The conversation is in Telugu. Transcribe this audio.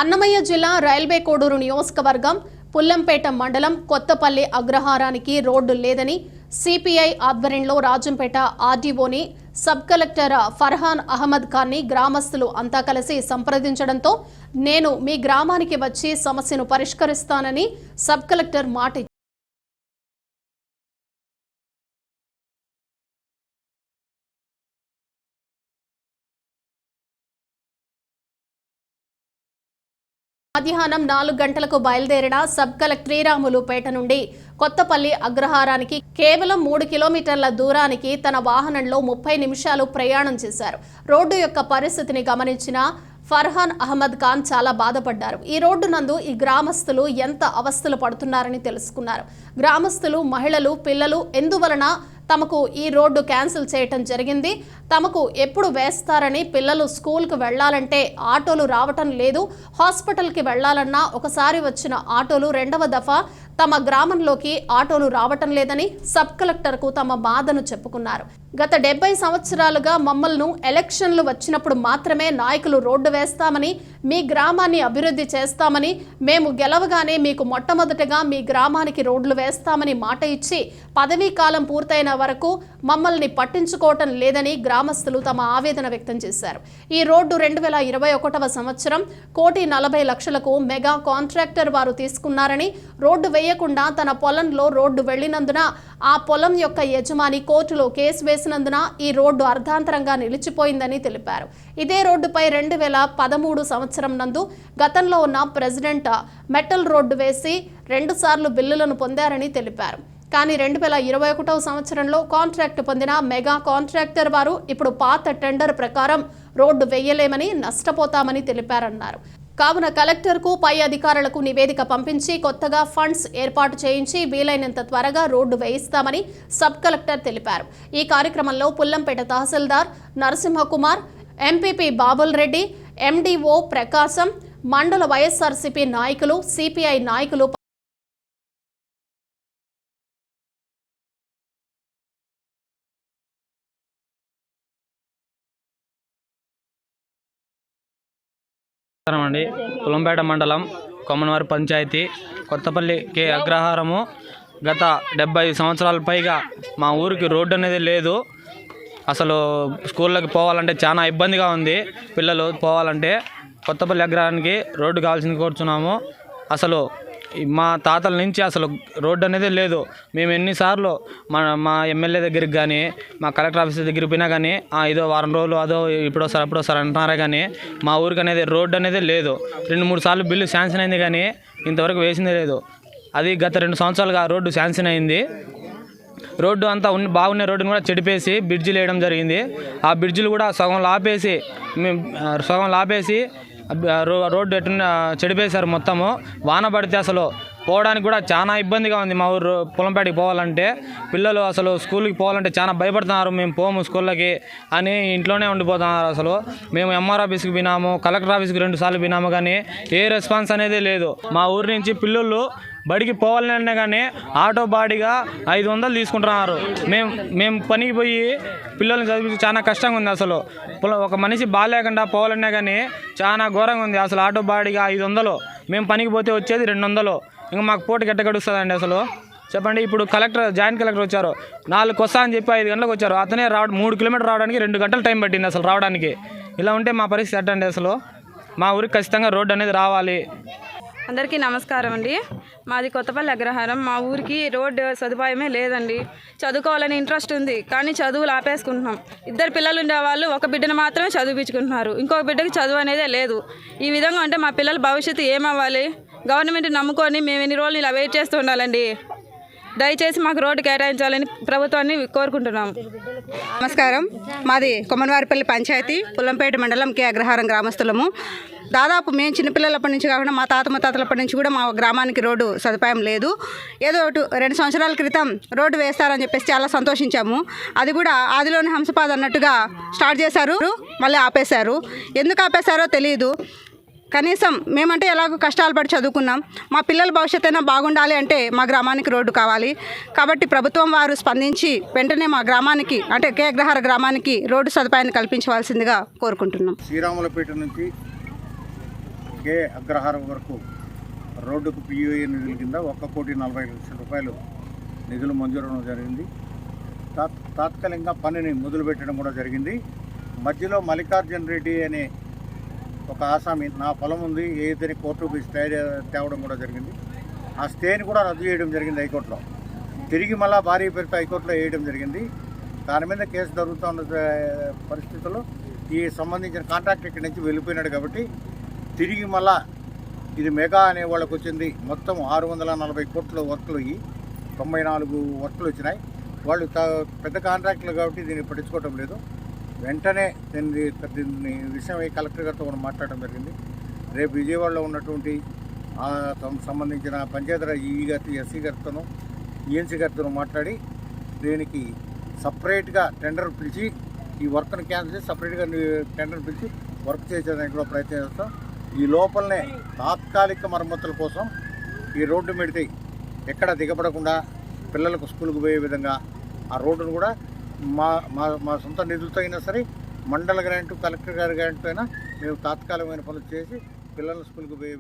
అన్నమయ్య జిల్లా రైల్వే కోడూరు నియోజకవర్గం పుల్లంపేట మండలం కొత్తపల్లి అగ్రహారానికి రోడ్డు లేదని సిపిఐ ఆధ్వర్యంలో రాజంపేట ఆర్డీఓని సబ్ కలెక్టర్ ఫర్హాన్ అహ్మద్ ఖాన్ని గ్రామస్తులు అంతా కలిసి సంప్రదించడంతో నేను మీ గ్రామానికి వచ్చి సమస్యను పరిష్కరిస్తానని సబ్ కలెక్టర్ మాట మధ్యాహ్నం 4 గంటలకు బయలుదేరిన సబ్ కలెక్టర్ శ్రీరాములుపేట నుండి కొత్తపల్లి అగ్రహారానికి కేవలం 3 కిలోమీటర్ల దూరానికి తన వాహనంలో 30 నిమిషాలు ప్రయాణం చేశారు. రోడ్డు యొక్క పరిస్థితిని గమనించిన ఫర్హాన్ అహ్మద్ ఖాన్ చాలా బాధపడ్డారు. ఈ రోడ్డు నందు ఈ గ్రామస్తులు ఎంత అవస్థలు పడుతున్నారని తెలుసుకున్నారు. గ్రామస్తులు, మహిళలు, పిల్లలు ఎందువలన తమకు ఈ రోడ్డు క్యాన్సిల్ చేయటం జరిగింది, తమకు ఎప్పుడు వేస్తారని, పిల్లలు స్కూల్కి వెళ్లాలంటే ఆటోలు రావటం లేదు, హాస్పిటల్కి వెళ్లాలన్నా ఒకసారి వచ్చిన ఆటోలు రెండవ దఫా తమ గ్రామంలోకి ఆటోలు రావటం లేదని సబ్ కలెక్టర్కు తమ బాధను చెప్పుకున్నారు. గత 70 సంవత్సరాలుగా మమ్మల్ని ఎలక్షన్లు వచ్చినప్పుడు మాత్రమే నాయకులు రోడ్డు వేస్తామని, మీ గ్రామాన్ని అభివృద్ధి చేస్తామని, మేము గెలవగానే మీకు మొట్టమొదటగా మీ గ్రామానికి రోడ్లు వేస్తామని మాట ఇచ్చి పదవీ కాలం పూర్తయిన వరకు మమ్మల్ని పట్టించుకోవటం లేదని గ్రామస్తులు తమ ఆవేదన వ్యక్తం చేశారు. ఈ రోడ్డు 2021వ సంవత్సరం 1,40,00,000కు మెగా కాంట్రాక్టర్ వారు తీసుకున్నారని, రోడ్డు వేయకుండా తన పొలంలో రోడ్డు వెళ్లినందున ఆ పొలం యొక్క యజమాని కోర్టులో కేసు వేసినందున ఈ రోడ్డు అర్ధాంతరంగా నిలిచిపోయిందని తెలిపారు. ఇదే రోడ్డుపై 2013 సంవత్సరం నందు గతంలో ఉన్న ప్రెసిడెంట్ మెటల్ రోడ్డు వేసి 2 సార్లు బిల్లులను పొందారని తెలిపారు. కానీ 2021వ సంవత్సరంలో కాంట్రాక్ట్ పొందిన మెగా కాంట్రాక్టర్ వారు ఇప్పుడు పాత టెండర్ ప్రకారం రోడ్డు వేయలేమని, నష్టపోతామని తెలిపారన్నారు. కావున కలెక్టర్కు పై అధికారులకు నివేదిక పంపించి కొత్తగా ఫండ్స్ ఏర్పాటు చేయించి వీలైనంత త్వరగా రోడ్డు వేయిస్తామని సబ్ కలెక్టర్ తెలిపారు. ఈ కార్యక్రమంలో పుల్లంపేట తహసీల్దార్ నరసింహకుమార్, ఎంపీపీ బాబుల్ రెడ్డి, ఎండీఓ ప్రకాశం, మండల వైఎస్ఆర్సీపీ నాయకులు, సిపిఐ నాయకులు అండి. పుల్లంపేట మండలం కొమ్మనవారి పంచాయతీ కొత్తపల్లి కే అగ్రహారము. గత 70 సంవత్సరాల పైగా మా ఊరికి రోడ్డు అనేది లేదు. అసలు స్కూళ్ళకి పోవాలంటే చాలా ఇబ్బందిగా ఉంది. పిల్లలు పోవాలంటే కొత్తపల్లి అగ్రహారానికి రోడ్డు కావాల్సింది కోరుచున్నాము. అసలు మా తాతల నుంచి అసలు రోడ్డు అనేది లేదు. మేము ఎన్నిసార్లు మా ఎమ్మెల్యే దగ్గరికి కానీ, మా కలెక్టర్ ఆఫీస్ దగ్గరికి పోయినా కానీ ఇదో వారం రోజులు అదో ఇప్పుడు వస్తారు అంటున్నారా కానీ మా ఊరికి అనేది రోడ్డు అనేది లేదు. 2-3 సార్లు బిల్లు శాంక్షన్ అయింది కానీ ఇంతవరకు వేసిందే లేదు. అది గత 2 సంవత్సరాలుగా రోడ్డు శాంక్షన్ అయింది. రోడ్డు అంతా బాగున్న రోడ్డును కూడా చెడిపేసి బ్రిడ్జిలు వేయడం జరిగింది. ఆ బ్రిడ్జిలు కూడా సగం లాపేసి రోడ్డు ఎట్లా చెడిపేశారు మొత్తము. వాన పడితే అసలు పోవడానికి కూడా చాలా ఇబ్బందిగా ఉంది. మా ఊరు పుల్లంపేటకి పోవాలంటే పిల్లలు అసలు స్కూల్కి పోవాలంటే చాలా భయపడుతున్నారు. మేము పోము స్కూళ్ళకి అని ఇంట్లోనే ఉండిపోతున్నారు. అసలు మేము ఎంఆర్ ఆఫీస్కి వినాము, కలెక్టర్ ఆఫీస్కి 2 సార్లు వినాము కానీ ఏ రెస్పాన్స్ అనేది లేదు. మా ఊరి నుంచి పిల్లలు బడికి పోవాలన్నా కానీ ఆటో బాడీగా 500 తీసుకుంటున్నారు. మేము పనికి పోయి పిల్లల్ని చదివించి చాలా కష్టంగా ఉంది. అసలు ఒక మనిషి బాగాలేకుండా పోవాలన్నా కానీ చాలా ఘోరంగా ఉంది. అసలు ఆటో బాడీగా 500, మేము పనికి పోతే వచ్చేది 200. ఇంకా మాకు పోటీ గట్ట గడుస్తుందండి. అసలు చెప్పండి. ఇప్పుడు జాయింట్ కలెక్టర్ వచ్చారు, 4కి వస్తా అని చెప్పి 5 గంటలకు వచ్చారు. అతనే 3 కిలోమీటర్ రావడానికి 2 గంటలు టైం పట్టింది అసలు రావడానికి. ఇలా ఉంటే మా పరిస్థితి ఎట్టండి? అసలు మా ఊరికి ఖచ్చితంగా రోడ్డు అనేది రావాలి. అందరికీ నమస్కారం అండి. మాది కొత్తపల్లి అగ్రహారం. మా ఊరికి రోడ్డు సదుపాయమే లేదండి. చదువుకోవాలని ఇంట్రెస్ట్ ఉంది కానీ చదువులు ఆపేసుకుంటున్నాం. 2 పిల్లలు ఉండేవాళ్ళు ఒక బిడ్డను మాత్రమే చదివించుకుంటున్నారు. ఇంకొక బిడ్డకి చదువు అనేదే లేదు. ఈ విధంగా అంటే మా పిల్లల భవిష్యత్తు ఏమవ్వాలి? గవర్నమెంట్ నమ్ముకొని మేము ఎన్ని రోజులు ఇలా వెయిట్ చేస్తూ ఉండాలండి. దయచేసి మాకు రోడ్డు కేటాయించాలని ప్రభుత్వాన్ని కోరుకుంటున్నాము. నమస్కారం. మాది కొమ్మనవారిపల్లి పంచాయతీ పుల్లంపేట మండలం కే అగ్రహారం గ్రామస్తులము. దాదాపు మేము చిన్నపిల్లలప్పటి నుంచి కాకుండా మా తాతలప్పటి నుంచి కూడా మా గ్రామానికి రోడ్డు సదుపాయం లేదు. ఏదో 2 సంవత్సరాల క్రితం రోడ్డు వేస్తారని చెప్పేసి చాలా సంతోషించాము. అది కూడా ఆదిలోని హంసపాద అన్నట్టుగా స్టార్ట్ చేశారు, మళ్ళీ ఆపేశారు. ఎందుకు ఆపేశారో తెలియదు. కనీసం మేమంటే ఎలాగో కష్టాలు పడి చదువుకున్నాం. మా పిల్లల భవిష్యత్తు అయినా బాగుండాలి అంటే మా గ్రామానికి రోడ్డు కావాలి. కాబట్టి ప్రభుత్వం వారు స్పందించి వెంటనే మా గ్రామానికి అంటే కే అగ్రహార గ్రామానికి రోడ్డు సదుపాయాన్ని కల్పించవలసిందిగా కోరుకుంటున్నాం. శ్రీరాములపేట నుంచి కే అగ్రహారం వరకు రోడ్డుకు పియూఏ నిధుల కింద 1,40,00,000 రూపాయలు నిధులు మంజూరు జరిగింది. తాత్కాలికంగా పనిని మొదలుపెట్టడం కూడా జరిగింది. మధ్యలో మల్లికార్జున రెడ్డి అనే ఒక ఆసామి నా పొలం ఉంది ఏదైతే కోర్టుకు స్టే తేవడం కూడా జరిగింది. ఆ స్టేని కూడా రద్దు చేయడం జరిగింది హైకోర్టులో. తిరిగి మళ్ళీ భారీ పేరుతో హైకోర్టులో వేయడం జరిగింది. దాని మీద కేసు జరుగుతున్న పరిస్థితుల్లో ఈ సంబంధించిన కాంట్రాక్టర్ ఇక్కడి నుంచి వెళ్ళిపోయినాడు కాబట్టి తిరిగి మళ్ళా ఇది మెగా అనే వాళ్ళకి వచ్చింది. మొత్తం 640 కోట్ల వర్క్లు అయ్యి 94 వర్క్లు వచ్చినాయి. వాళ్ళు పెద్ద కాంట్రాక్టులు కాబట్టి దీన్ని పట్టించుకోవటం లేదు. వెంటనే దీన్ని విషయం కలెక్టర్ గారితో కూడా మాట్లాడడం జరిగింది. రేపు విజయవాడలో ఉన్నటువంటి సంబంధించిన పంచాయతీరాజ్ ఈఈ గారితో, ఎస్సీ గారితోనూ, ఈఎన్సీ గారితో మాట్లాడి దీనికి సపరేట్గా టెండర్ పిలిచి ఈ వర్క్ను క్యాన్సిల్ చేసి సపరేట్గా టెండర్ పిలిచి వర్క్ చేసేదానికి కూడా ప్రయత్నం చేస్తాం. ఈ లోపలనే తాత్కాలిక మరమ్మతుల కోసం ఈ రోడ్డు మెడితే ఎక్కడ దిగబడకుండా పిల్లలకు స్కూల్కి పోయే విధంగా ఆ రోడ్డును కూడా మా సొంత నిధులతో అయినా సరే, మండల గ్రాంటు, కలెక్టర్ గారి గ్రాంటు అయినా మేము తాత్కాలికమైన పనులు చేసి పిల్లలను స్కూల్కి పోయే